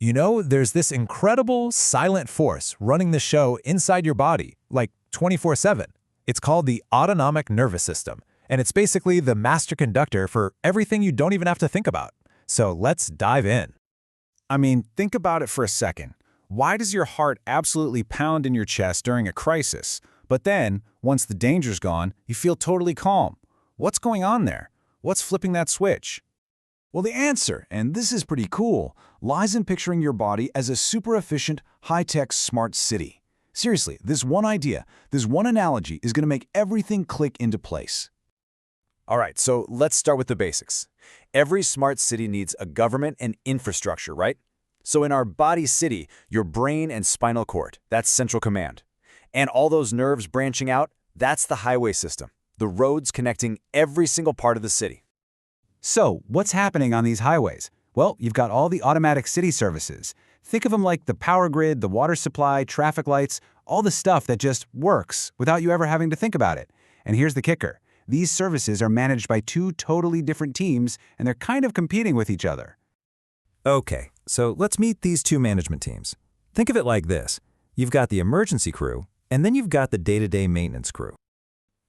There's this incredible silent force running the show inside your body, like 24/7. It's called the autonomic nervous system, and it's basically the master conductor for everything you don't even have to think about. So let's dive in. I mean, think about it for a second. Why does your heart absolutely pound in your chest during a crisis, but then, once the danger's gone, you feel totally calm? What's going on there? What's flipping that switch? Well, the answer, and this is pretty cool, lies in picturing your body as a super efficient, high-tech smart city. Seriously, this one idea, this one analogy is going to make everything click into place. All right, so let's start with the basics. Every smart city needs a government and infrastructure, right? So in our body city, your brain and spinal cord, that's central command. And all those nerves branching out, that's the highway system, the roads connecting every single part of the city. So, what's happening on these highways? Well, you've got all the automatic city services. Think of them like the power grid, the water supply, traffic lights, all the stuff that just works without you ever having to think about it. And here's the kicker. These services are managed by two totally different teams, and they're kind of competing with each other. Okay, so let's meet these two management teams. Think of it like this. You've got the emergency crew, and then you've got the day-to-day maintenance crew.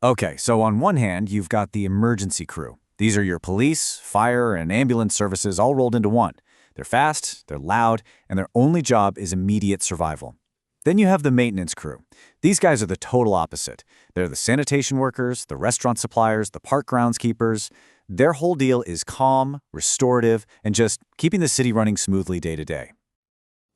Okay, so on one hand, you've got the emergency crew. These are your police, fire, and ambulance services all rolled into one. They're fast, they're loud, and their only job is immediate survival. Then you have the maintenance crew. These guys are the total opposite. They're the sanitation workers, the restaurant suppliers, the park groundskeepers. Their whole deal is calm, restorative, and just keeping the city running smoothly day to day.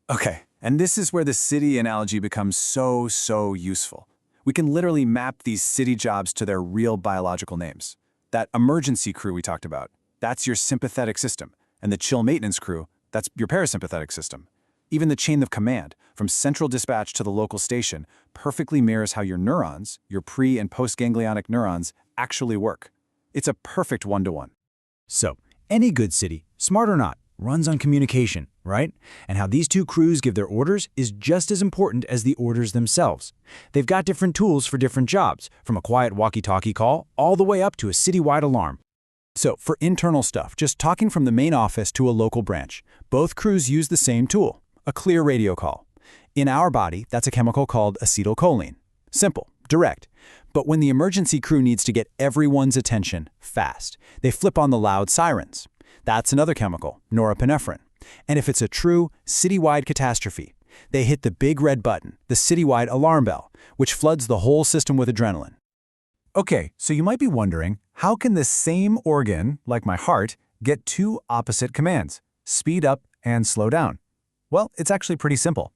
Okay, and this is where the city analogy becomes so useful. We can literally map these city jobs to their real biological names. That emergency crew we talked about, that's your sympathetic system. And the chill maintenance crew, that's your parasympathetic system. Even the chain of command, from central dispatch to the local station, perfectly mirrors how your neurons, your pre- and post-ganglionic neurons, actually work. It's a perfect one-to-one. So, any good city, smart or not, runs on communication, right? And how these two crews give their orders is just as important as the orders themselves. They've got different tools for different jobs, from a quiet walkie-talkie call all the way up to a citywide alarm. So, for internal stuff, just talking from the main office to a local branch, both crews use the same tool, a clear radio call. In our body, that's a chemical called acetylcholine. Simple, direct. But when the emergency crew needs to get everyone's attention fast, they flip on the loud sirens. That's another chemical, norepinephrine. And if it's a true citywide catastrophe, they hit the big red button, the citywide alarm bell, which floods the whole system with adrenaline. Okay, so you might be wondering, how can this same organ, like my heart, get two opposite commands, speed up and slow down? Well, it's actually pretty simple.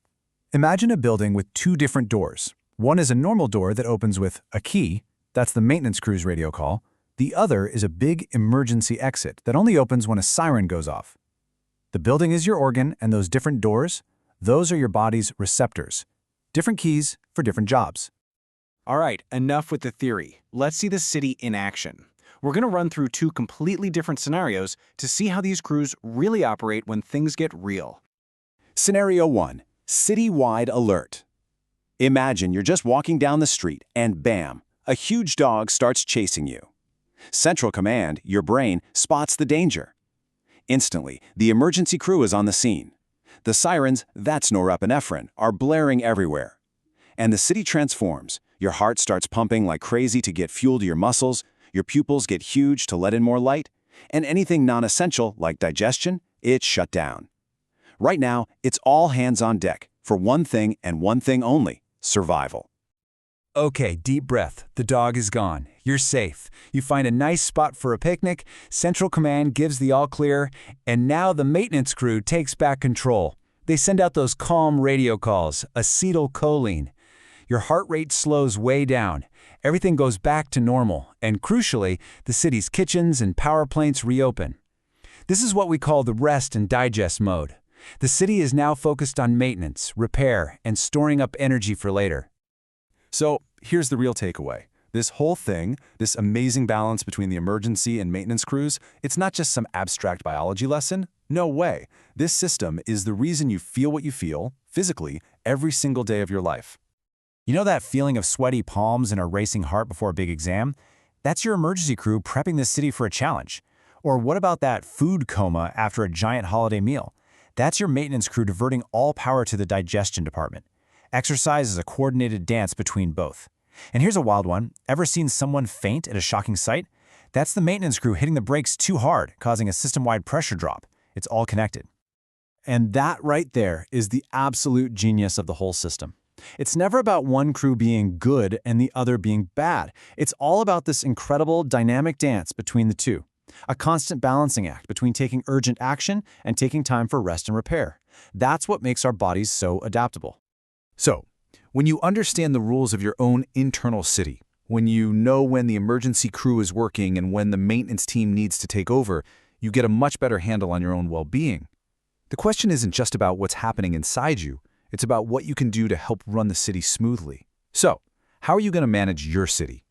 Imagine a building with two different doors. One is a normal door that opens with a key, that's the maintenance crew's radio call. The other is a big emergency exit that only opens when a siren goes off. The building is your organ, and those different doors, those are your body's receptors. Different keys for different jobs. All right, enough with the theory. Let's see the city in action. We're going to run through two completely different scenarios to see how these crews really operate when things get real. Scenario 1. Citywide alert. Imagine you're just walking down the street and bam, a huge dog starts chasing you. Central command, your brain, spots the danger. Instantly, the emergency crew is on the scene. The sirens, that's norepinephrine, are blaring everywhere. And the city transforms. Your heart starts pumping like crazy to get fuel to your muscles, your pupils get huge to let in more light, and anything non-essential, like digestion, it's shut down. Right now, it's all hands on deck for one thing and one thing only: survival. Okay, deep breath. The dog is gone. You're safe. You find a nice spot for a picnic, Central Command gives the all clear, and now the maintenance crew takes back control. They send out those calm radio calls, acetylcholine. Your heart rate slows way down. Everything goes back to normal, and crucially, the city's kitchens and power plants reopen. This is what we call the rest and digest mode. The city is now focused on maintenance, repair, and storing up energy for later. So, here's the real takeaway. This whole thing, this amazing balance between the emergency and maintenance crews, it's not just some abstract biology lesson. No way. This system is the reason you feel what you feel, physically, every single day of your life. You know that feeling of sweaty palms and a racing heart before a big exam? That's your emergency crew prepping the city for a challenge. Or what about that food coma after a giant holiday meal? That's your maintenance crew diverting all power to the digestion department. Exercise is a coordinated dance between both. And here's a wild one. Ever seen someone faint at a shocking sight? That's the maintenance crew hitting the brakes too hard, causing a system-wide pressure drop. It's all connected. And that right there is the absolute genius of the whole system. It's never about one crew being good and the other being bad. It's all about this incredible dynamic dance between the two. A constant balancing act between taking urgent action and taking time for rest and repair. That's what makes our bodies so adaptable. So, when you understand the rules of your own internal city, when you know when the emergency crew is working and when the maintenance team needs to take over, you get a much better handle on your own well-being. The question isn't just about what's happening inside you, it's about what you can do to help run the city smoothly. So, how are you going to manage your city?